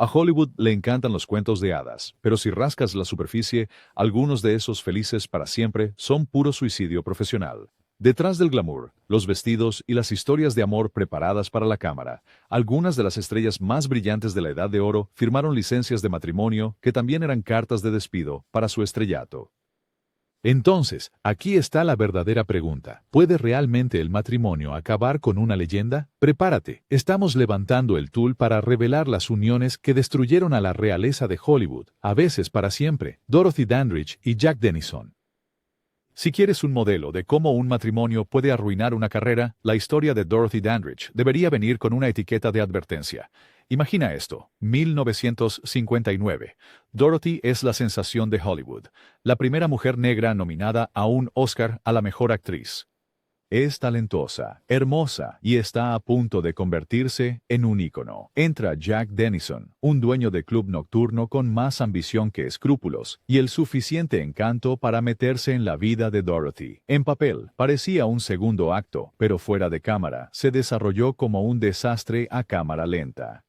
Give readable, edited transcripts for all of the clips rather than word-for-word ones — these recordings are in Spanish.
A Hollywood le encantan los cuentos de hadas, pero si rascas la superficie, algunos de esos felices para siempre son puro suicidio profesional. Detrás del glamour, los vestidos y las historias de amor preparadas para la cámara, algunas de las estrellas más brillantes de la Edad de Oro firmaron licencias de matrimonio que también eran cartas de despido para su estrellato. Entonces, aquí está la verdadera pregunta. ¿Puede realmente el matrimonio acabar con una leyenda? Prepárate, estamos levantando el tul para revelar las uniones que destruyeron a la realeza de Hollywood, a veces para siempre, Dorothy Dandridge y Jack Dennison. Si quieres un modelo de cómo un matrimonio puede arruinar una carrera, la historia de Dorothy Dandridge debería venir con una etiqueta de advertencia. Imagina esto, 1959. Dorothy es la sensación de Hollywood, la primera mujer negra nominada a un Oscar a la mejor actriz. Es talentosa, hermosa y está a punto de convertirse en un ícono. Entra Jack Dennison, un dueño de club nocturno con más ambición que escrúpulos, y el suficiente encanto para meterse en la vida de Dorothy. En papel, parecía un segundo acto, pero fuera de cámara, se desarrolló como un desastre a cámara lenta.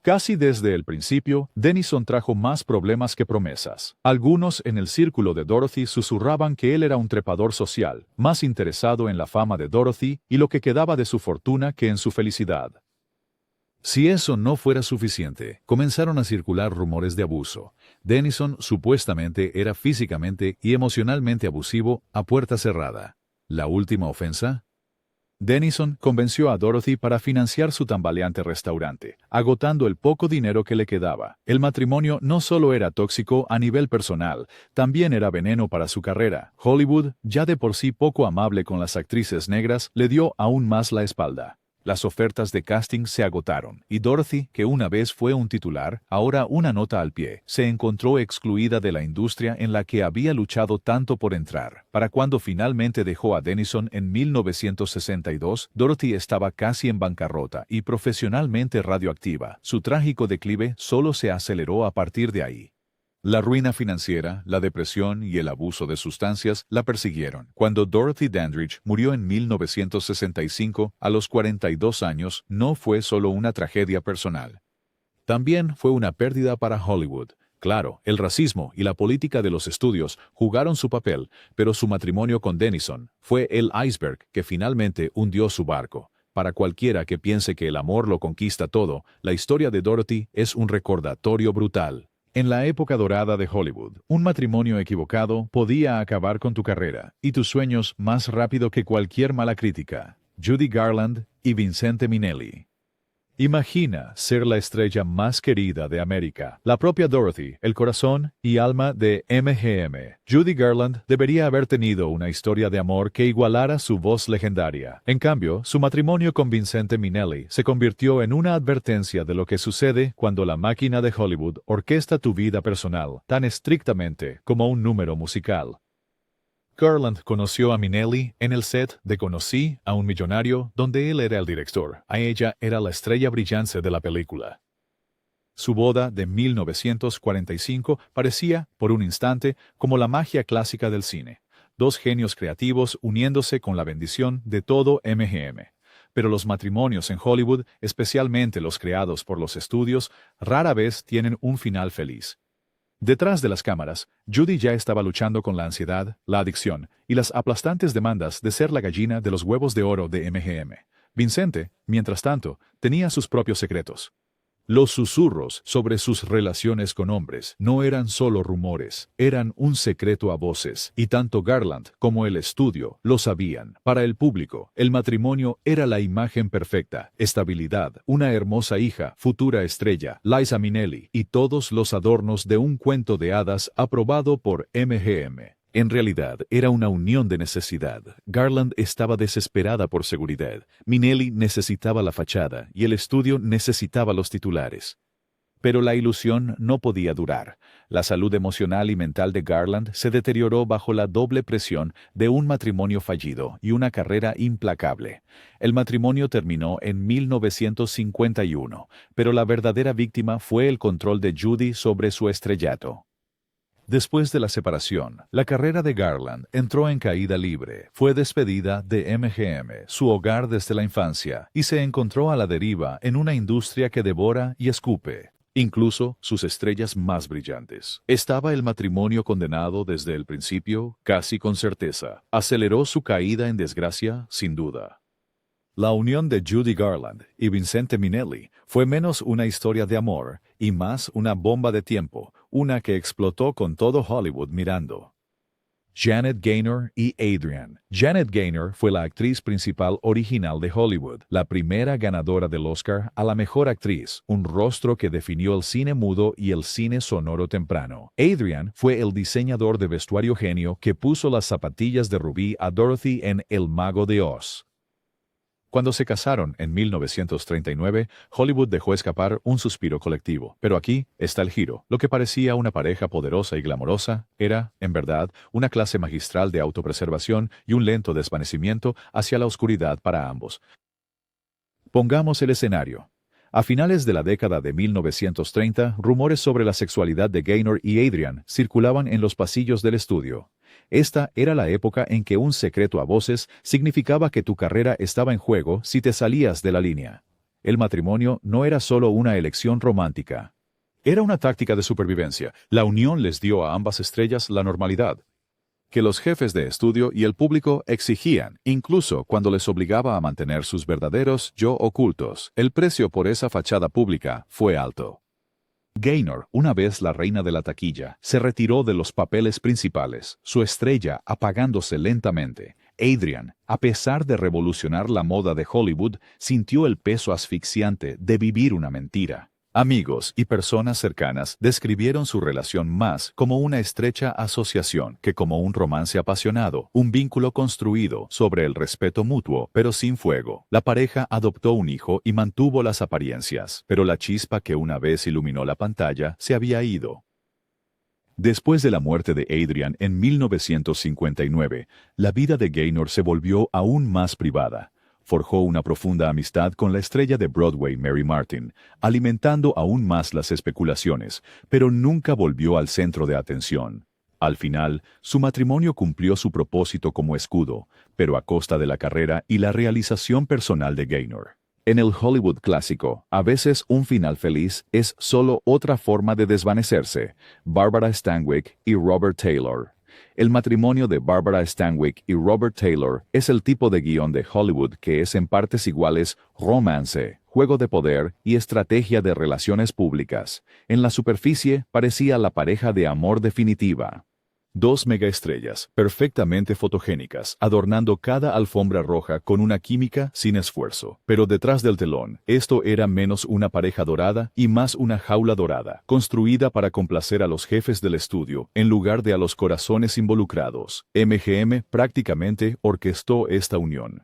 Casi desde el principio, Dennison trajo más problemas que promesas. Algunos en el círculo de Dorothy susurraban que él era un trepador social, más interesado en la fama de Dorothy y lo que quedaba de su fortuna que en su felicidad. Si eso no fuera suficiente, comenzaron a circular rumores de abuso. Dennison supuestamente era físicamente y emocionalmente abusivo a puerta cerrada. ¿La última ofensa? Dennison convenció a Dorothy para financiar su tambaleante restaurante, agotando el poco dinero que le quedaba. El matrimonio no solo era tóxico a nivel personal, también era veneno para su carrera. Hollywood, ya de por sí poco amable con las actrices negras, le dio aún más la espalda. Las ofertas de casting se agotaron, y Dorothy, que una vez fue un titular, ahora una nota al pie, se encontró excluida de la industria en la que había luchado tanto por entrar. Para cuando finalmente dejó a Dennison en 1962, Dorothy estaba casi en bancarrota y profesionalmente radioactiva. Su trágico declive solo se aceleró a partir de ahí. La ruina financiera, la depresión y el abuso de sustancias la persiguieron. Cuando Dorothy Dandridge murió en 1965, a los 42 años, no fue solo una tragedia personal. También fue una pérdida para Hollywood. Claro, el racismo y la política de los estudios jugaron su papel, pero su matrimonio con Dennison fue el iceberg que finalmente hundió su barco. Para cualquiera que piense que el amor lo conquista todo, la historia de Dorothy es un recordatorio brutal. En la época dorada de Hollywood, un matrimonio equivocado podía acabar con tu carrera y tus sueños más rápido que cualquier mala crítica. Judy Garland y Vincente Minnelli. Imagina ser la estrella más querida de América, la propia Dorothy, el corazón y alma de MGM. Judy Garland debería haber tenido una historia de amor que igualara su voz legendaria. En cambio, su matrimonio con Vincente Minnelli se convirtió en una advertencia de lo que sucede cuando la máquina de Hollywood orquesta tu vida personal tan estrictamente como un número musical. Garland conoció a Minnelli en el set de Conocí a un millonario, donde él era el director. A ella era la estrella brillante de la película. Su boda de 1945 parecía, por un instante, como la magia clásica del cine. Dos genios creativos uniéndose con la bendición de todo MGM. Pero los matrimonios en Hollywood, especialmente los creados por los estudios, rara vez tienen un final feliz. Detrás de las cámaras, Judy ya estaba luchando con la ansiedad, la adicción y las aplastantes demandas de ser la gallina de los huevos de oro de MGM. Vincente, mientras tanto, tenía sus propios secretos. Los susurros sobre sus relaciones con hombres no eran solo rumores, eran un secreto a voces, y tanto Garland como el estudio lo sabían. Para el público, el matrimonio era la imagen perfecta, estabilidad, una hermosa hija, futura estrella, Liza Minnelli, y todos los adornos de un cuento de hadas aprobado por MGM. En realidad, era una unión de necesidad. Garland estaba desesperada por seguridad. Minnelli necesitaba la fachada y el estudio necesitaba los titulares. Pero la ilusión no podía durar. La salud emocional y mental de Garland se deterioró bajo la doble presión de un matrimonio fallido y una carrera implacable. El matrimonio terminó en 1951, pero la verdadera víctima fue el control de Judy sobre su estrellato. Después de la separación, la carrera de Garland entró en caída libre. Fue despedida de MGM, su hogar desde la infancia, y se encontró a la deriva en una industria que devora y escupe. incluso sus estrellas más brillantes. ¿Estaba el matrimonio condenado desde el principio? Casi con certeza. ¿Aceleró su caída en desgracia? Sin duda. La unión de Judy Garland y Vincente Minnelli fue menos una historia de amor y más una bomba de tiempo, una que explotó con todo Hollywood mirando. Janet Gaynor y Adrian. Janet Gaynor fue la actriz principal original de Hollywood, la primera ganadora del Oscar a la mejor actriz, un rostro que definió el cine mudo y el cine sonoro temprano. Adrian fue el diseñador de vestuario genio que puso las zapatillas de rubí a Dorothy en El Mago de Oz. Cuando se casaron en 1939, Hollywood dejó escapar un suspiro colectivo. Pero aquí está el giro. Lo que parecía una pareja poderosa y glamorosa era, en verdad, una clase magistral de autopreservación y un lento desvanecimiento hacia la oscuridad para ambos. Pongamos el escenario. A finales de la década de 1930, rumores sobre la sexualidad de Gaynor y Adrian circulaban en los pasillos del estudio. Esta era la época en que un secreto a voces significaba que tu carrera estaba en juego si te salías de la línea. El matrimonio no era solo una elección romántica. Era una táctica de supervivencia. La unión les dio a ambas estrellas la normalidad que los jefes de estudio y el público exigían, incluso cuando les obligaba a mantener sus verdaderos yo ocultos. El precio por esa fachada pública fue alto. Gaynor, una vez la reina de la taquilla, se retiró de los papeles principales, su estrella apagándose lentamente. Adrian, a pesar de revolucionar la moda de Hollywood, sintió el peso asfixiante de vivir una mentira. Amigos y personas cercanas describieron su relación más como una estrecha asociación que como un romance apasionado, un vínculo construido sobre el respeto mutuo, pero sin fuego. La pareja adoptó un hijo y mantuvo las apariencias, pero la chispa que una vez iluminó la pantalla se había ido. Después de la muerte de Adrian en 1959, la vida de Gaynor se volvió aún más privada. Forjó una profunda amistad con la estrella de Broadway Mary Martin, alimentando aún más las especulaciones, pero nunca volvió al centro de atención. Al final, su matrimonio cumplió su propósito como escudo, pero a costa de la carrera y la realización personal de Gaynor. En el Hollywood clásico, a veces un final feliz es solo otra forma de desvanecerse. Barbara Stanwyck y Robert Taylor. El matrimonio de Barbara Stanwyck y Robert Taylor es el tipo de guión de Hollywood que es en partes iguales romance, juego de poder y estrategia de relaciones públicas. En la superficie parecía la pareja de amor definitiva. Dos megaestrellas, perfectamente fotogénicas, adornando cada alfombra roja con una química sin esfuerzo. Pero detrás del telón, esto era menos una pareja dorada y más una jaula dorada, construida para complacer a los jefes del estudio, en lugar de a los corazones involucrados. MGM prácticamente orquestó esta unión.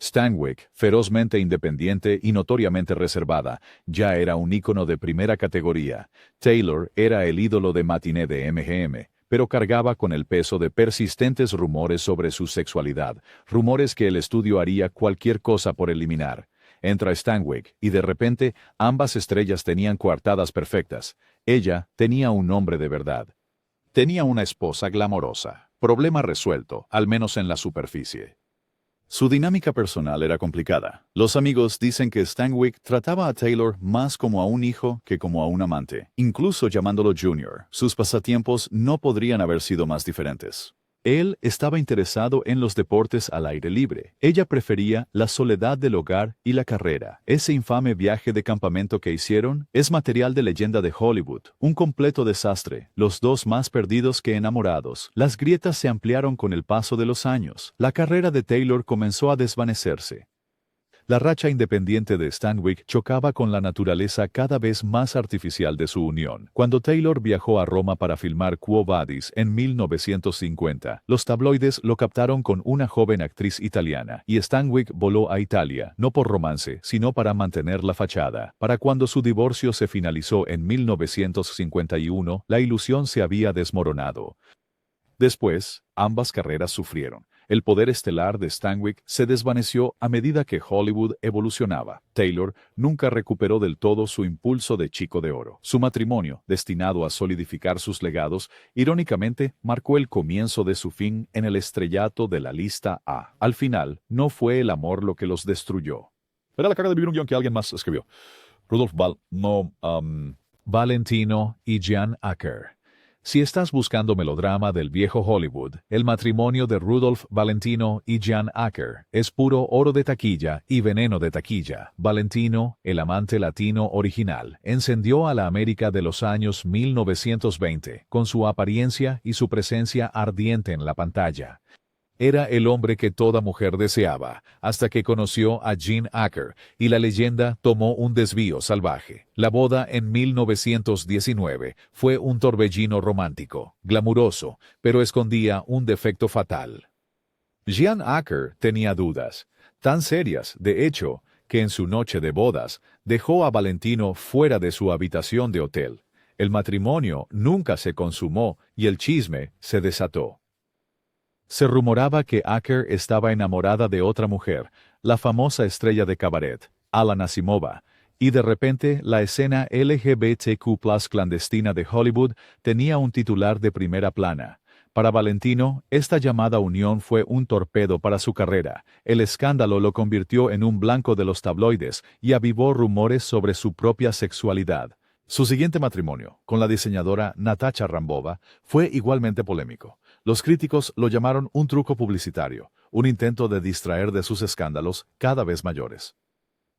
Stanwyck, ferozmente independiente y notoriamente reservada, ya era un ícono de primera categoría. Taylor era el ídolo de matiné de MGM. Pero cargaba con el peso de persistentes rumores sobre su sexualidad, rumores que el estudio haría cualquier cosa por eliminar. Entra Stanwyck, y de repente ambas estrellas tenían coartadas perfectas. Ella tenía un hombre de verdad. Tenía una esposa glamorosa. Problema resuelto, al menos en la superficie. Su dinámica personal era complicada. Los amigos dicen que Stanwyck trataba a Taylor más como a un hijo que como a un amante, incluso llamándolo Junior. Sus pasatiempos no podrían haber sido más diferentes. Él estaba interesado en los deportes al aire libre. Ella prefería la soledad del hogar y la carrera. Ese infame viaje de campamento que hicieron es material de leyenda de Hollywood. Un completo desastre. Los dos más perdidos que enamorados. Las grietas se ampliaron con el paso de los años. La carrera de Taylor comenzó a desvanecerse. La racha independiente de Stanwyck chocaba con la naturaleza cada vez más artificial de su unión. Cuando Taylor viajó a Roma para filmar Quo Vadis en 1950, los tabloides lo captaron con una joven actriz italiana, y Stanwyck voló a Italia, no por romance, sino para mantener la fachada. Para cuando su divorcio se finalizó en 1951, la ilusión se había desmoronado. Después, ambas carreras sufrieron. El poder estelar de Stanwyck se desvaneció a medida que Hollywood evolucionaba. Taylor nunca recuperó del todo su impulso de chico de oro. Su matrimonio, destinado a solidificar sus legados, irónicamente marcó el comienzo de su fin en el estrellato de la lista A. Al final, no fue el amor lo que los destruyó. Era la carga de vivir un guión que alguien más escribió. Rudolf Ball no Valentino y Jean Acker. Si estás buscando melodrama del viejo Hollywood, el matrimonio de Rudolph Valentino y Jean Acker es puro oro de taquilla y veneno de taquilla. Valentino, el amante latino original, encendió a la América de los años 1920 con su apariencia y su presencia ardiente en la pantalla. Era el hombre que toda mujer deseaba, hasta que conoció a Jean Acker y la leyenda tomó un desvío salvaje. La boda en 1919 fue un torbellino romántico, glamuroso, pero escondía un defecto fatal. Jean Acker tenía dudas, tan serias, de hecho, que en su noche de bodas dejó a Valentino fuera de su habitación de hotel. El matrimonio nunca se consumó y el chisme se desató. Se rumoraba que Acker estaba enamorada de otra mujer, la famosa estrella de cabaret, Alan Asimova, y de repente la escena LGBTQ+ clandestina de Hollywood tenía un titular de primera plana. Para Valentino, esta llamada unión fue un torpedo para su carrera. El escándalo lo convirtió en un blanco de los tabloides y avivó rumores sobre su propia sexualidad. Su siguiente matrimonio, con la diseñadora Natasha Rambova, fue igualmente polémico. Los críticos lo llamaron un truco publicitario, un intento de distraer de sus escándalos cada vez mayores.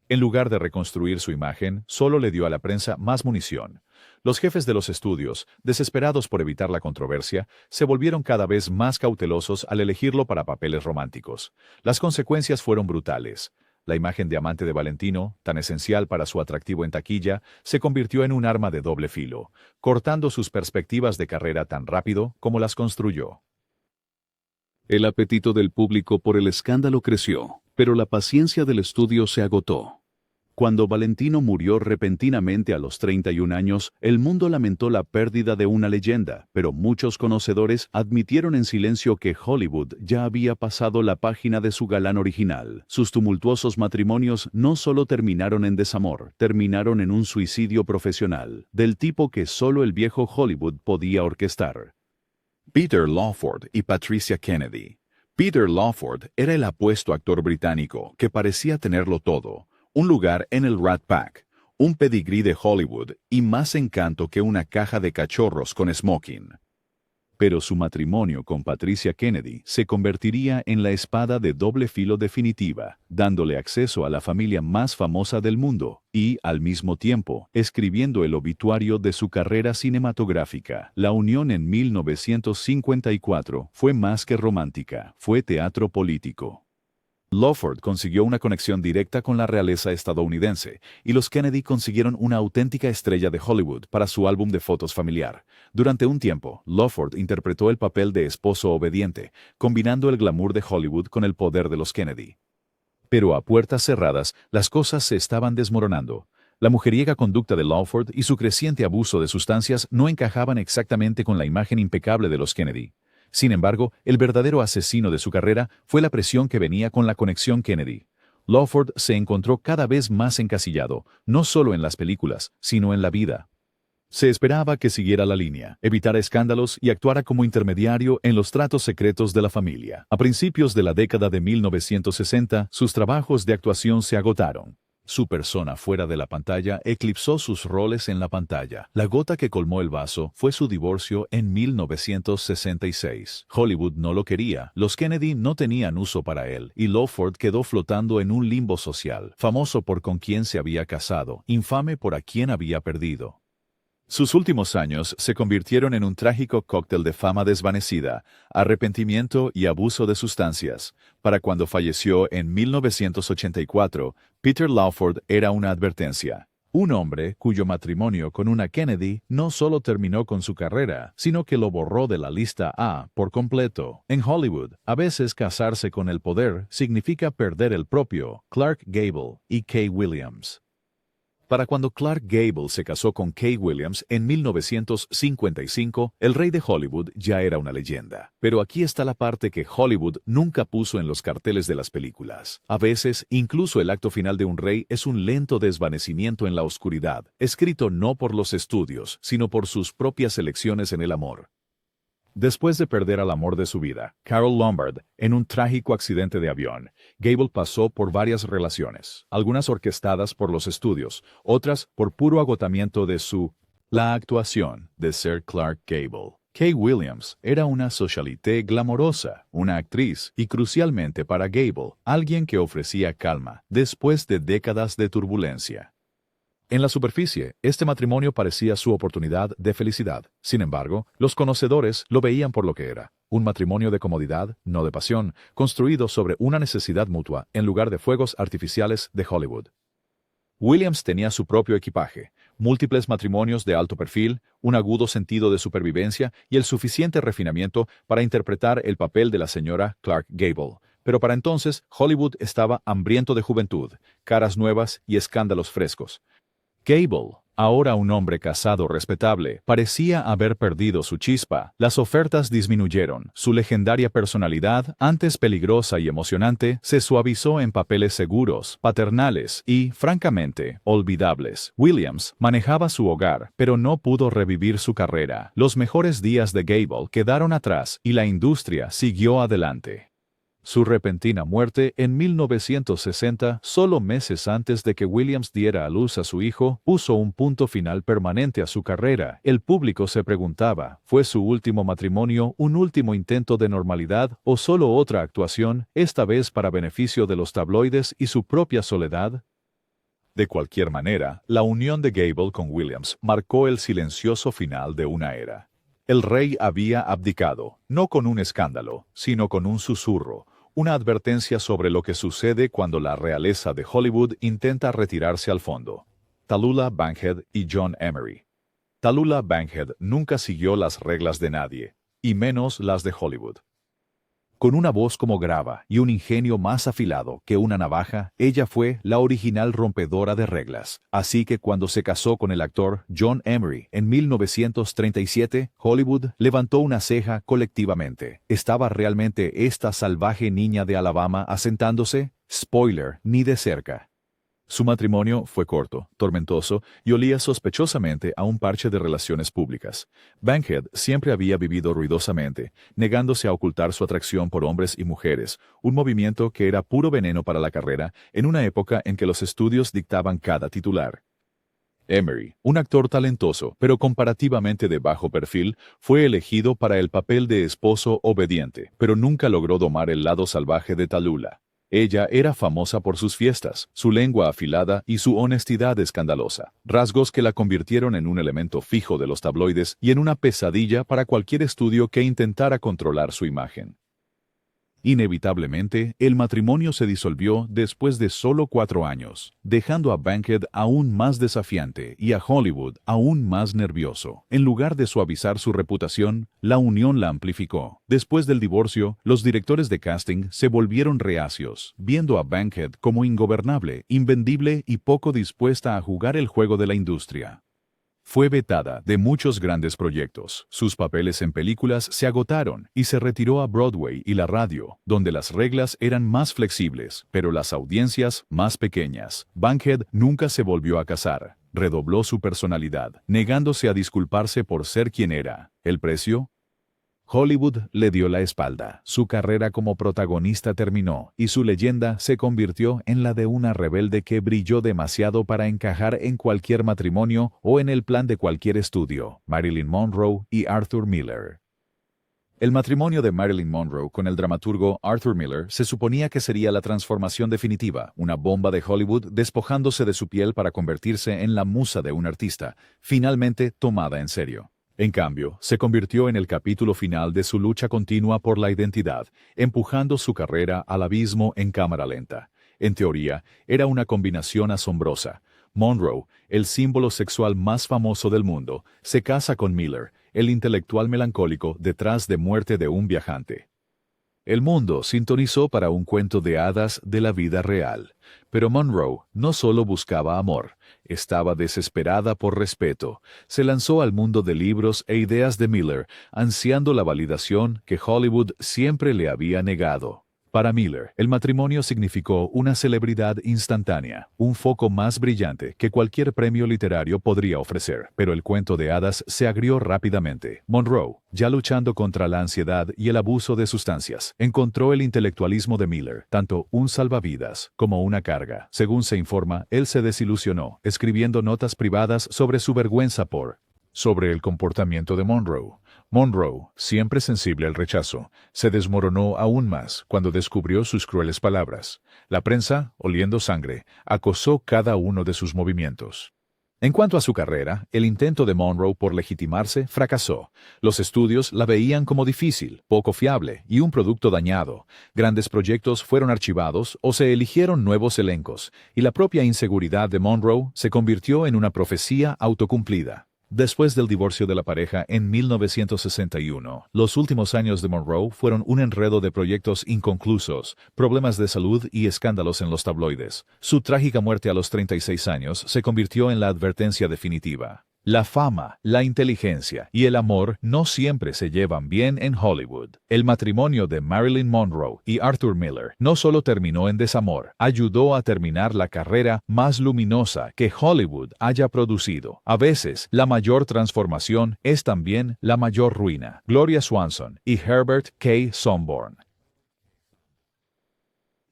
En lugar de reconstruir su imagen, solo le dio a la prensa más munición. Los jefes de los estudios, desesperados por evitar la controversia, se volvieron cada vez más cautelosos al elegirlo para papeles románticos. Las consecuencias fueron brutales. La imagen de amante de Valentino, tan esencial para su atractivo en taquilla, se convirtió en un arma de doble filo, cortando sus perspectivas de carrera tan rápido como las construyó. El apetito del público por el escándalo creció, pero la paciencia del estudio se agotó. Cuando Valentino murió repentinamente a los 31 años, el mundo lamentó la pérdida de una leyenda, pero muchos conocedores admitieron en silencio que Hollywood ya había pasado la página de su galán original. Sus tumultuosos matrimonios no solo terminaron en desamor, terminaron en un suicidio profesional, del tipo que solo el viejo Hollywood podía orquestar. Peter Lawford y Patricia Kennedy. Peter Lawford era el apuesto actor británico que parecía tenerlo todo. Un lugar en el Rat Pack, un pedigrí de Hollywood y más encanto que una caja de cachorros con smoking. Pero su matrimonio con Patricia Kennedy se convertiría en la espada de doble filo definitiva, dándole acceso a la familia más famosa del mundo y, al mismo tiempo, escribiendo el obituario de su carrera cinematográfica. La unión en 1954 fue más que romántica, fue teatro político. Lawford consiguió una conexión directa con la realeza estadounidense, y los Kennedy consiguieron una auténtica estrella de Hollywood para su álbum de fotos familiar. Durante un tiempo, Lawford interpretó el papel de esposo obediente, combinando el glamour de Hollywood con el poder de los Kennedy. Pero a puertas cerradas, las cosas se estaban desmoronando. La mujeriega conducta de Lawford y su creciente abuso de sustancias no encajaban exactamente con la imagen impecable de los Kennedy. Sin embargo, el verdadero asesino de su carrera fue la presión que venía con la conexión Kennedy. Lawford se encontró cada vez más encasillado, no solo en las películas, sino en la vida. Se esperaba que siguiera la línea, evitara escándalos y actuara como intermediario en los tratos secretos de la familia. A principios de la década de 1960, sus trabajos de actuación se agotaron. Su persona fuera de la pantalla eclipsó sus roles en la pantalla. La gota que colmó el vaso fue su divorcio en 1966. Hollywood no lo quería, los Kennedy no tenían uso para él, y Lawford quedó flotando en un limbo social, famoso por con quién se había casado, infame por a quién había perdido. Sus últimos años se convirtieron en un trágico cóctel de fama desvanecida, arrepentimiento y abuso de sustancias. Para cuando falleció en 1984, Peter Lawford era una advertencia. Un hombre cuyo matrimonio con una Kennedy no solo terminó con su carrera, sino que lo borró de la lista A por completo. En Hollywood, a veces casarse con el poder significa perder el propio. Clark Gable y Kay Williams. Para cuando Clark Gable se casó con Kay Williams en 1955, el rey de Hollywood ya era una leyenda. Pero aquí está la parte que Hollywood nunca puso en los carteles de las películas. A veces, incluso el acto final de un rey es un lento desvanecimiento en la oscuridad, escrito no por los estudios, sino por sus propias elecciones en el amor. Después de perder al amor de su vida, Carole Lombard, en un trágico accidente de avión, Gable pasó por varias relaciones, algunas orquestadas por los estudios, otras por puro agotamiento de su La actuación de Sir Clark Gable. Kay Williams era una socialité glamorosa, una actriz y, crucialmente para Gable, alguien que ofrecía calma después de décadas de turbulencia. En la superficie, este matrimonio parecía su oportunidad de felicidad. Sin embargo, los conocedores lo veían por lo que era: un matrimonio de comodidad, no de pasión, construido sobre una necesidad mutua en lugar de fuegos artificiales de Hollywood. Williams tenía su propio equipaje, múltiples matrimonios de alto perfil, un agudo sentido de supervivencia y el suficiente refinamiento para interpretar el papel de la señora Clark Gable. Pero para entonces, Hollywood estaba hambriento de juventud, caras nuevas y escándalos frescos. Gable, ahora un hombre casado respetable, parecía haber perdido su chispa. Las ofertas disminuyeron. Su legendaria personalidad, antes peligrosa y emocionante, se suavizó en papeles seguros, paternales y, francamente, olvidables. Williams manejaba su hogar, pero no pudo revivir su carrera. Los mejores días de Gable quedaron atrás y la industria siguió adelante. Su repentina muerte en 1960, solo meses antes de que Williams diera a luz a su hijo, puso un punto final permanente a su carrera. El público se preguntaba, ¿fue su último matrimonio un último intento de normalidad o solo otra actuación, esta vez para beneficio de los tabloides y su propia soledad? De cualquier manera, la unión de Gable con Williams marcó el silencioso final de una era. El rey había abdicado, no con un escándalo, sino con un susurro, una advertencia sobre lo que sucede cuando la realeza de Hollywood intenta retirarse al fondo. Tallulah Bankhead y John Emery. Tallulah Bankhead nunca siguió las reglas de nadie, y menos las de Hollywood. Con una voz como grava y un ingenio más afilado que una navaja, ella fue la original rompedora de reglas. Así que cuando se casó con el actor John Emery en 1937, Hollywood levantó una ceja colectivamente. ¿Estaba realmente esta salvaje niña de Alabama asentándose? Spoiler, ni de cerca. Su matrimonio fue corto, tormentoso y olía sospechosamente a un parche de relaciones públicas. Bankhead siempre había vivido ruidosamente, negándose a ocultar su atracción por hombres y mujeres, un movimiento que era puro veneno para la carrera en una época en que los estudios dictaban cada titular. Emery, un actor talentoso, pero comparativamente de bajo perfil, fue elegido para el papel de esposo obediente, pero nunca logró domar el lado salvaje de Tallulah. Ella era famosa por sus fiestas, su lengua afilada y su honestidad escandalosa, rasgos que la convirtieron en un elemento fijo de los tabloides y en una pesadilla para cualquier estudio que intentara controlar su imagen. Inevitablemente, el matrimonio se disolvió después de solo 4 años, dejando a Bankhead aún más desafiante y a Hollywood aún más nervioso. En lugar de suavizar su reputación, la unión la amplificó. Después del divorcio, los directores de casting se volvieron reacios, viendo a Bankhead como ingobernable, invendible y poco dispuesta a jugar el juego de la industria. Fue vetada de muchos grandes proyectos. Sus papeles en películas se agotaron y se retiró a Broadway y la radio, donde las reglas eran más flexibles, pero las audiencias más pequeñas. Bankhead nunca se volvió a casar. Redobló su personalidad, negándose a disculparse por ser quien era. ¿El precio? Hollywood le dio la espalda. Su carrera como protagonista terminó y su leyenda se convirtió en la de una rebelde que brilló demasiado para encajar en cualquier matrimonio o en el plan de cualquier estudio. Marilyn Monroe y Arthur Miller. El matrimonio de Marilyn Monroe con el dramaturgo Arthur Miller se suponía que sería la transformación definitiva, una bomba de Hollywood despojándose de su piel para convertirse en la musa de un artista, finalmente tomada en serio. En cambio, se convirtió en el capítulo final de su lucha continua por la identidad, empujando su carrera al abismo en cámara lenta. En teoría, era una combinación asombrosa. Monroe, el símbolo sexual más famoso del mundo, se casa con Miller, el intelectual melancólico detrás de Muerte de un viajante. El mundo sintonizó para un cuento de hadas de la vida real. Pero Monroe no solo buscaba amor, estaba desesperada por respeto. Se lanzó al mundo de libros e ideas de Miller, ansiando la validación que Hollywood siempre le había negado. Para Miller, el matrimonio significó una celebridad instantánea, un foco más brillante que cualquier premio literario podría ofrecer. Pero el cuento de hadas se agrió rápidamente. Monroe, ya luchando contra la ansiedad y el abuso de sustancias, encontró el intelectualismo de Miller, tanto un salvavidas como una carga. Según se informa, él se desilusionó, escribiendo notas privadas sobre su vergüenza por Sobre el comportamiento de Monroe. Monroe, siempre sensible al rechazo, se desmoronó aún más cuando descubrió sus crueles palabras. La prensa, oliendo sangre, acosó cada uno de sus movimientos. En cuanto a su carrera, el intento de Monroe por legitimarse fracasó. Los estudios la veían como difícil, poco fiable y un producto dañado. Grandes proyectos fueron archivados o se eligieron nuevos elencos, y la propia inseguridad de Monroe se convirtió en una profecía autocumplida. Después del divorcio de la pareja en 1961, los últimos años de Monroe fueron un enredo de proyectos inconclusos, problemas de salud y escándalos en los tabloides. Su trágica muerte a los 36 años se convirtió en la advertencia definitiva. La fama, la inteligencia y el amor no siempre se llevan bien en Hollywood. El matrimonio de Marilyn Monroe y Arthur Miller no solo terminó en desamor, ayudó a terminar la carrera más luminosa que Hollywood haya producido. A veces, la mayor transformación es también la mayor ruina. Gloria Swanson y Herbert K. Sanborn.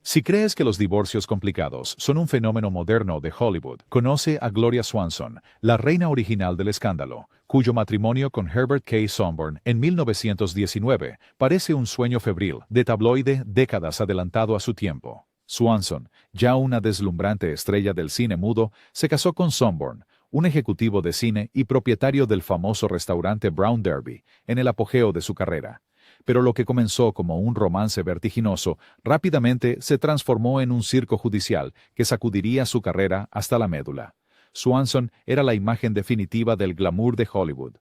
Si crees que los divorcios complicados son un fenómeno moderno de Hollywood, conoce a Gloria Swanson, la reina original del escándalo, cuyo matrimonio con Herbert K. Sanborn en 1919 parece un sueño febril de tabloide décadas adelantado a su tiempo. Swanson, ya una deslumbrante estrella del cine mudo, se casó con Sanborn, un ejecutivo de cine y propietario del famoso restaurante Brown Derby, en el apogeo de su carrera. Pero lo que comenzó como un romance vertiginoso rápidamente se transformó en un circo judicial que sacudiría su carrera hasta la médula. Swanson era la imagen definitiva del glamour de Hollywood.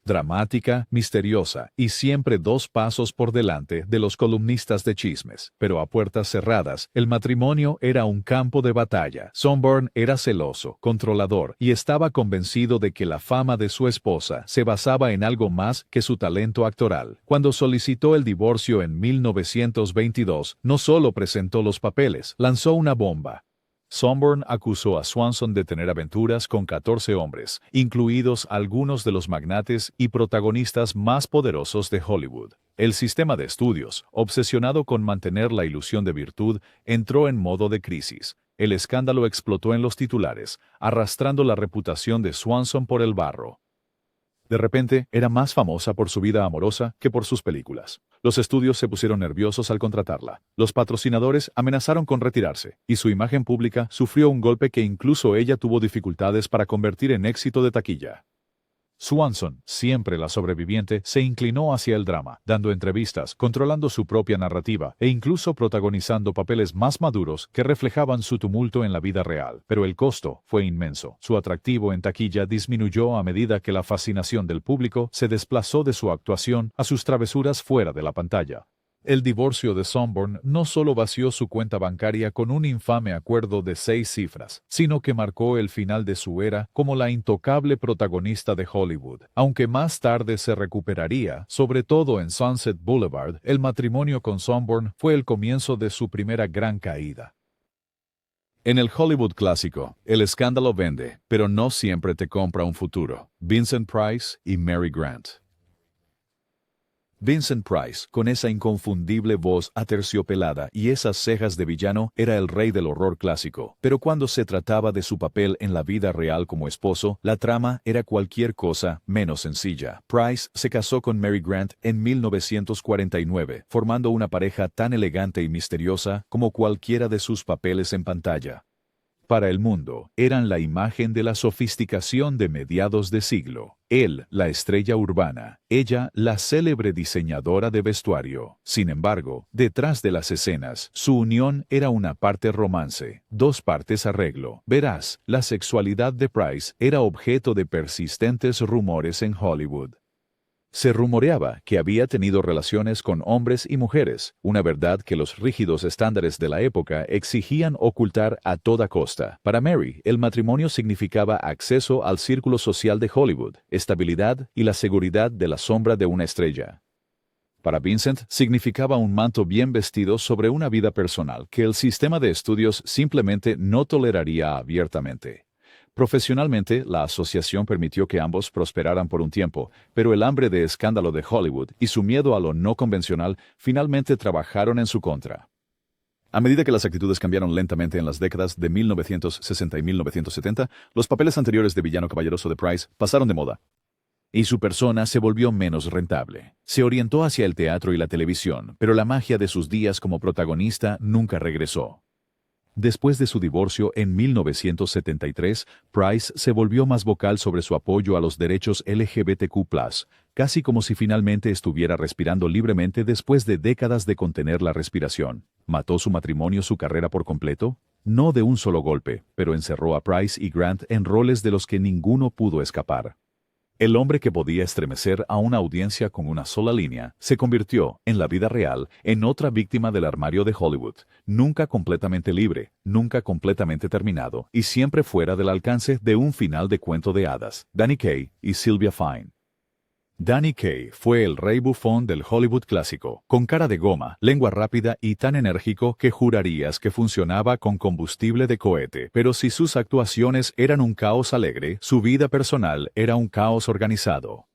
Dramática, misteriosa y siempre dos pasos por delante de los columnistas de chismes. Pero a puertas cerradas, el matrimonio era un campo de batalla. Sanborn era celoso, controlador y estaba convencido de que la fama de su esposa se basaba en algo más que su talento actoral. Cuando solicitó el divorcio en 1922, no solo presentó los papeles, lanzó una bomba. Sanborn acusó a Swanson de tener aventuras con 14 hombres, incluidos algunos de los magnates y protagonistas más poderosos de Hollywood. El sistema de estudios, obsesionado con mantener la ilusión de virtud, entró en modo de crisis. El escándalo explotó en los titulares, arrastrando la reputación de Swanson por el barro. De repente, era más famosa por su vida amorosa que por sus películas. Los estudios se pusieron nerviosos al contratarla. Los patrocinadores amenazaron con retirarse, y su imagen pública sufrió un golpe que incluso ella tuvo dificultades para convertir en éxito de taquilla. Swanson, siempre la sobreviviente, se inclinó hacia el drama, dando entrevistas, controlando su propia narrativa e incluso protagonizando papeles más maduros que reflejaban su tumulto en la vida real. Pero el costo fue inmenso. Su atractivo en taquilla disminuyó a medida que la fascinación del público se desplazó de su actuación a sus travesuras fuera de la pantalla. El divorcio de Sanborn no solo vació su cuenta bancaria con un infame acuerdo de 6 cifras, sino que marcó el final de su era como la intocable protagonista de Hollywood. Aunque más tarde se recuperaría, sobre todo en Sunset Boulevard, el matrimonio con Sanborn fue el comienzo de su primera gran caída. En el Hollywood clásico, el escándalo vende, pero no siempre te compra un futuro. Vincent Price y Mary Grant. Vincent Price, con esa inconfundible voz aterciopelada y esas cejas de villano, era el rey del horror clásico. Pero cuando se trataba de su papel en la vida real como esposo, la trama era cualquier cosa menos sencilla. Price se casó con Mary Grant en 1949, formando una pareja tan elegante y misteriosa como cualquiera de sus papeles en pantalla. Para el mundo, eran la imagen de la sofisticación de mediados de siglo. Él, la estrella urbana, ella, la célebre diseñadora de vestuario. Sin embargo, detrás de las escenas, su unión era una parte romance, 2 partes arreglo. Verás, la sexualidad de Price era objeto de persistentes rumores en Hollywood. Se rumoreaba que había tenido relaciones con hombres y mujeres, una verdad que los rígidos estándares de la época exigían ocultar a toda costa. Para Mary, el matrimonio significaba acceso al círculo social de Hollywood, estabilidad y la seguridad de la sombra de una estrella. Para Vincent, significaba un manto bien vestido sobre una vida personal que el sistema de estudios simplemente no toleraría abiertamente. Profesionalmente, la asociación permitió que ambos prosperaran por un tiempo, pero el hambre de escándalo de Hollywood y su miedo a lo no convencional finalmente trabajaron en su contra. A medida que las actitudes cambiaron lentamente en las décadas de 1960 y 1970, los papeles anteriores de villano caballeroso de Price pasaron de moda. Y su persona se volvió menos rentable. Se orientó hacia el teatro y la televisión, pero la magia de sus días como protagonista nunca regresó. Después de su divorcio en 1973, Price se volvió más vocal sobre su apoyo a los derechos LGBTQ+, casi como si finalmente estuviera respirando libremente después de décadas de contener la respiración. ¿Mató su matrimonio su carrera por completo? No de un solo golpe, pero encerró a Price y Grant en roles de los que ninguno pudo escapar. El hombre que podía estremecer a una audiencia con una sola línea se convirtió, en la vida real, en otra víctima del armario de Hollywood, nunca completamente libre, nunca completamente terminado y siempre fuera del alcance de un final de cuento de hadas. Danny Kaye y Sylvia Fine. Danny Kaye fue el rey bufón del Hollywood clásico, con cara de goma, lengua rápida y tan enérgico que jurarías que funcionaba con combustible de cohete. Pero si sus actuaciones eran un caos alegre, su vida personal era un caos organizado.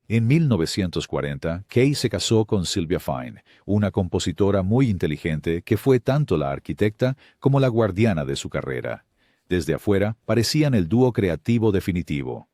En 1940, Kaye se casó con Sylvia Fine, una compositora muy inteligente que fue tanto la arquitecta como la guardiana de su carrera. Desde afuera, parecían el dúo creativo definitivo.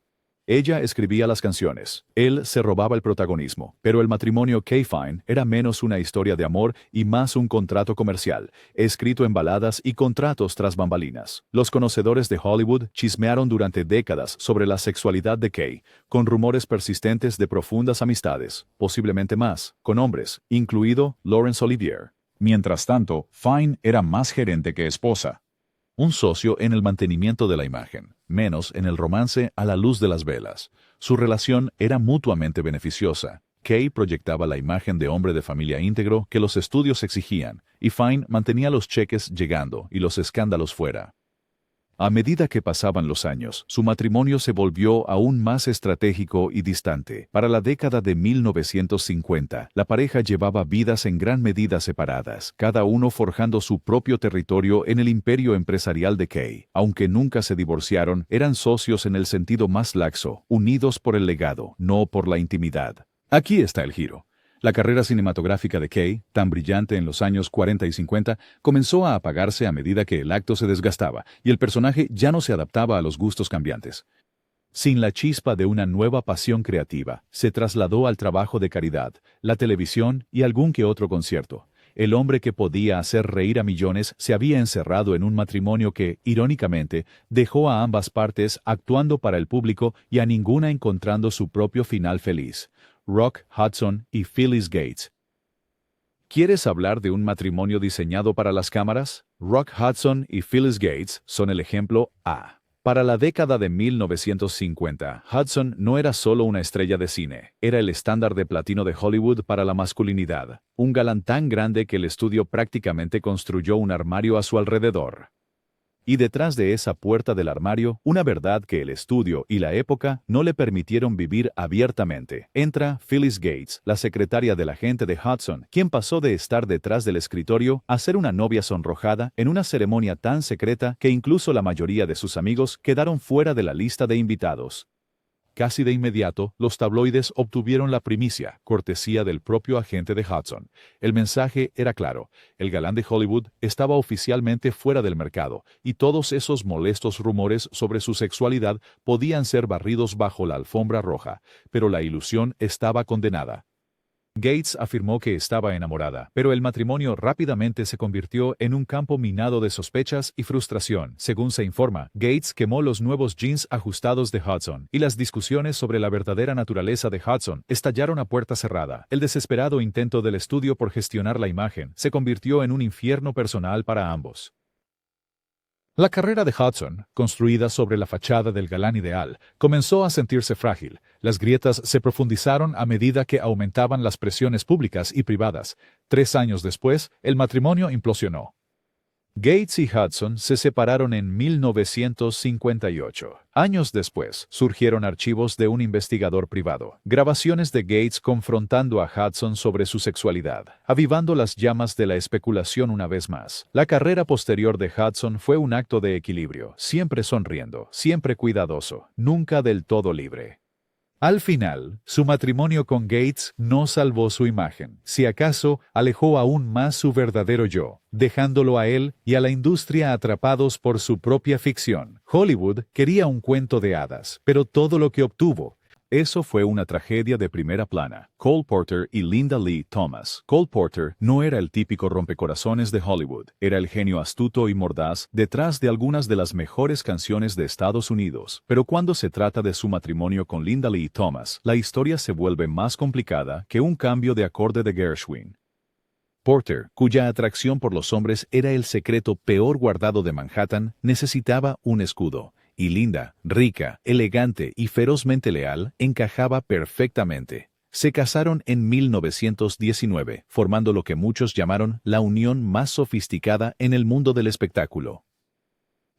Ella escribía las canciones, él se robaba el protagonismo, pero el matrimonio Kaye-Fine era menos una historia de amor y más un contrato comercial, escrito en baladas y contratos tras bambalinas. Los conocedores de Hollywood chismearon durante décadas sobre la sexualidad de Kaye, con rumores persistentes de profundas amistades, posiblemente más, con hombres, incluido Laurence Olivier. Mientras tanto, Fine era más gerente que esposa. Un socio en el mantenimiento de la imagen, menos en el romance a la luz de las velas. Su relación era mutuamente beneficiosa. Kaye proyectaba la imagen de hombre de familia íntegro que los estudios exigían, y Fine mantenía los cheques llegando y los escándalos fuera. A medida que pasaban los años, su matrimonio se volvió aún más estratégico y distante. Para la década de 1950, la pareja llevaba vidas en gran medida separadas, cada uno forjando su propio territorio en el imperio empresarial de Kaye. Aunque nunca se divorciaron, eran socios en el sentido más laxo, unidos por el legado, no por la intimidad. Aquí está el giro. La carrera cinematográfica de Kaye, tan brillante en los años 40 y 50, comenzó a apagarse a medida que el acto se desgastaba y el personaje ya no se adaptaba a los gustos cambiantes. Sin la chispa de una nueva pasión creativa, se trasladó al trabajo de caridad, la televisión y algún que otro concierto. El hombre que podía hacer reír a millones se había encerrado en un matrimonio que, irónicamente, dejó a ambas partes actuando para el público y a ninguna encontrando su propio final feliz. Rock Hudson y Phyllis Gates. ¿Quieres hablar de un matrimonio diseñado para las cámaras? Rock Hudson y Phyllis Gates son el ejemplo A. Para la década de 1950, Hudson no era solo una estrella de cine, era el estándar de platino de Hollywood para la masculinidad, un galán tan grande que el estudio prácticamente construyó un armario a su alrededor. Y detrás de esa puerta del armario, una verdad que el estudio y la época no le permitieron vivir abiertamente. Entra Phyllis Gates, la secretaria del agente de Hudson, quien pasó de estar detrás del escritorio a ser una novia sonrojada en una ceremonia tan secreta que incluso la mayoría de sus amigos quedaron fuera de la lista de invitados. Casi de inmediato, los tabloides obtuvieron la primicia, cortesía del propio agente de Hudson. El mensaje era claro, el galán de Hollywood estaba oficialmente fuera del mercado, y todos esos molestos rumores sobre su sexualidad podían ser barridos bajo la alfombra roja, pero la ilusión estaba condenada. Gates afirmó que estaba enamorada, pero el matrimonio rápidamente se convirtió en un campo minado de sospechas y frustración. Según se informa, Gates quemó los nuevos jeans ajustados de Hudson, y las discusiones sobre la verdadera naturaleza de Hudson estallaron a puerta cerrada. El desesperado intento del estudio por gestionar la imagen se convirtió en un infierno personal para ambos. La carrera de Hudson, construida sobre la fachada del galán ideal, comenzó a sentirse frágil. Las grietas se profundizaron a medida que aumentaban las presiones públicas y privadas. 3 años después, el matrimonio implosionó. Gates y Hudson se separaron en 1958. Años después, surgieron archivos de un investigador privado, grabaciones de Gates confrontando a Hudson sobre su sexualidad, avivando las llamas de la especulación una vez más. La carrera posterior de Hudson fue un acto de equilibrio, siempre sonriendo, siempre cuidadoso, nunca del todo libre. Al final, su matrimonio con Gates no salvó su imagen. Si acaso, alejó aún más su verdadero yo, dejándolo a él y a la industria atrapados por su propia ficción. Hollywood quería un cuento de hadas, pero todo lo que obtuvo Eso fue una tragedia de primera plana. Cole Porter y Linda Lee Thomas. Cole Porter no era el típico rompecorazones de Hollywood, era el genio astuto y mordaz detrás de algunas de las mejores canciones de Estados Unidos. Pero cuando se trata de su matrimonio con Linda Lee Thomas, la historia se vuelve más complicada que un cambio de acorde de Gershwin. Porter, cuya atracción por los hombres era el secreto peor guardado de Manhattan, necesitaba un escudo. Y Linda, rica, elegante y ferozmente leal, encajaba perfectamente. Se casaron en 1919, formando lo que muchos llamaron la unión más sofisticada en el mundo del espectáculo.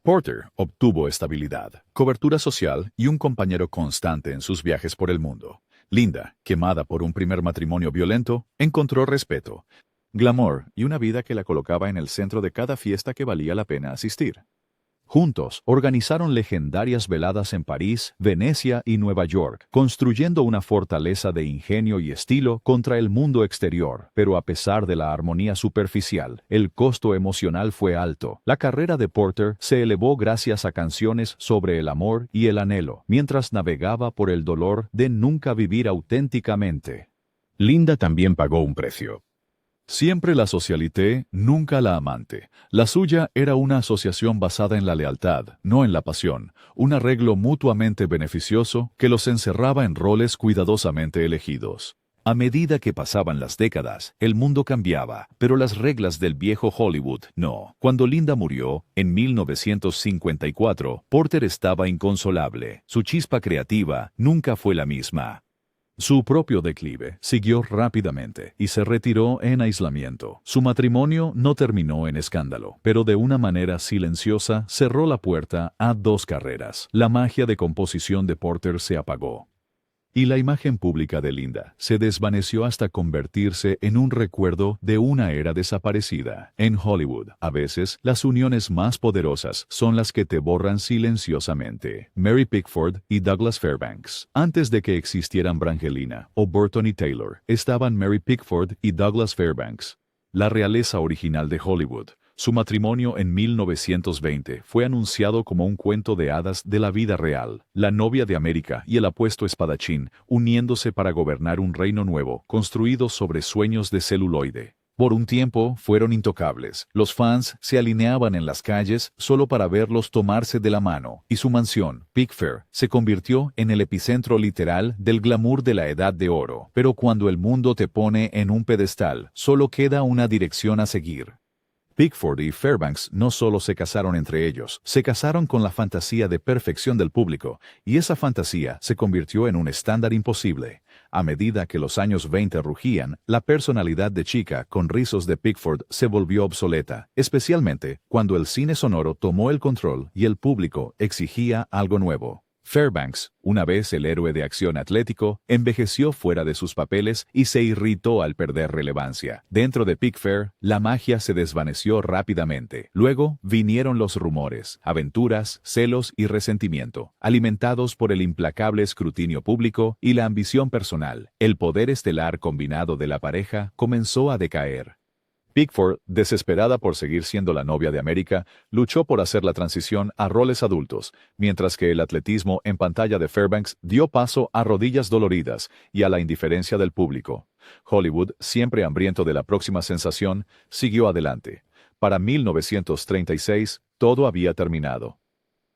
Porter obtuvo estabilidad, cobertura social y un compañero constante en sus viajes por el mundo. Linda, quemada por un primer matrimonio violento, encontró respeto, glamour y una vida que la colocaba en el centro de cada fiesta que valía la pena asistir. Juntos, organizaron legendarias veladas en París, Venecia y Nueva York, construyendo una fortaleza de ingenio y estilo contra el mundo exterior. Pero a pesar de la armonía superficial, el costo emocional fue alto. La carrera de Porter se elevó gracias a canciones sobre el amor y el anhelo, mientras navegaba por el dolor de nunca vivir auténticamente. Linda también pagó un precio. Siempre la socialité, nunca la amante. La suya era una asociación basada en la lealtad, no en la pasión, un arreglo mutuamente beneficioso que los encerraba en roles cuidadosamente elegidos. A medida que pasaban las décadas, el mundo cambiaba, pero las reglas del viejo Hollywood no. Cuando Linda murió, en 1954, Porter estaba inconsolable. Su chispa creativa nunca fue la misma. Su propio declive siguió rápidamente y se retiró en aislamiento. Su matrimonio no terminó en escándalo, pero de una manera silenciosa cerró la puerta a dos carreras. La magia de composición de Porter se apagó. Y la imagen pública de Linda se desvaneció hasta convertirse en un recuerdo de una era desaparecida. En Hollywood, a veces, las uniones más poderosas son las que te borran silenciosamente. Mary Pickford y Douglas Fairbanks. Antes de que existieran Brangelina o Burton y Taylor, estaban Mary Pickford y Douglas Fairbanks, la realeza original de Hollywood. Su matrimonio en 1920 fue anunciado como un cuento de hadas de la vida real. La novia de América y el apuesto espadachín uniéndose para gobernar un reino nuevo, construido sobre sueños de celuloide. Por un tiempo fueron intocables. Los fans se alineaban en las calles solo para verlos tomarse de la mano, y su mansión, Pickfair, se convirtió en el epicentro literal del glamour de la Edad de Oro. Pero cuando el mundo te pone en un pedestal, solo queda una dirección a seguir. Pickford y Fairbanks no solo se casaron entre ellos, se casaron con la fantasía de perfección del público, y esa fantasía se convirtió en un estándar imposible. A medida que los años 20 rugían, la personalidad de chica con rizos de Pickford se volvió obsoleta, especialmente cuando el cine sonoro tomó el control y el público exigía algo nuevo. Fairbanks, una vez el héroe de acción atlético, envejeció fuera de sus papeles y se irritó al perder relevancia. Dentro de Pickfair, la magia se desvaneció rápidamente. Luego vinieron los rumores, aventuras, celos y resentimiento, alimentados por el implacable escrutinio público y la ambición personal. El poder estelar combinado de la pareja comenzó a decaer. Pickford, desesperada por seguir siendo la novia de América, luchó por hacer la transición a roles adultos, mientras que el atletismo en pantalla de Fairbanks dio paso a rodillas doloridas y a la indiferencia del público. Hollywood, siempre hambriento de la próxima sensación, siguió adelante. Para 1936, todo había terminado.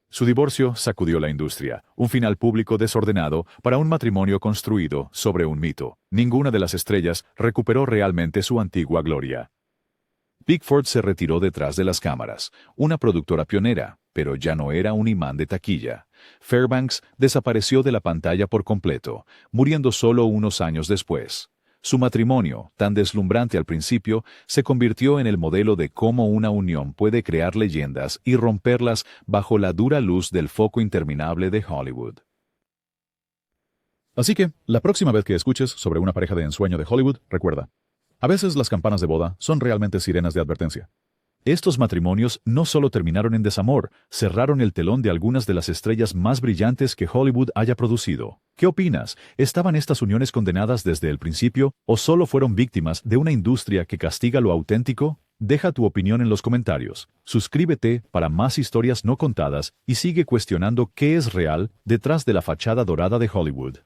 Su divorcio sacudió la industria, un final público desordenado para un matrimonio construido sobre un mito. Ninguna de las estrellas recuperó realmente su antigua gloria. Pickford se retiró detrás de las cámaras, una productora pionera, pero ya no era un imán de taquilla. Fairbanks desapareció de la pantalla por completo, muriendo solo unos años después. Su matrimonio, tan deslumbrante al principio, se convirtió en el modelo de cómo una unión puede crear leyendas y romperlas bajo la dura luz del foco interminable de Hollywood. Así que, la próxima vez que escuches sobre una pareja de ensueño de Hollywood, recuerda, a veces las campanas de boda son realmente sirenas de advertencia. Estos matrimonios no solo terminaron en desamor, cerraron el telón de algunas de las estrellas más brillantes que Hollywood haya producido. ¿Qué opinas? ¿Estaban estas uniones condenadas desde el principio o solo fueron víctimas de una industria que castiga lo auténtico? Deja tu opinión en los comentarios. Suscríbete para más historias no contadas y sigue cuestionando qué es real detrás de la fachada dorada de Hollywood.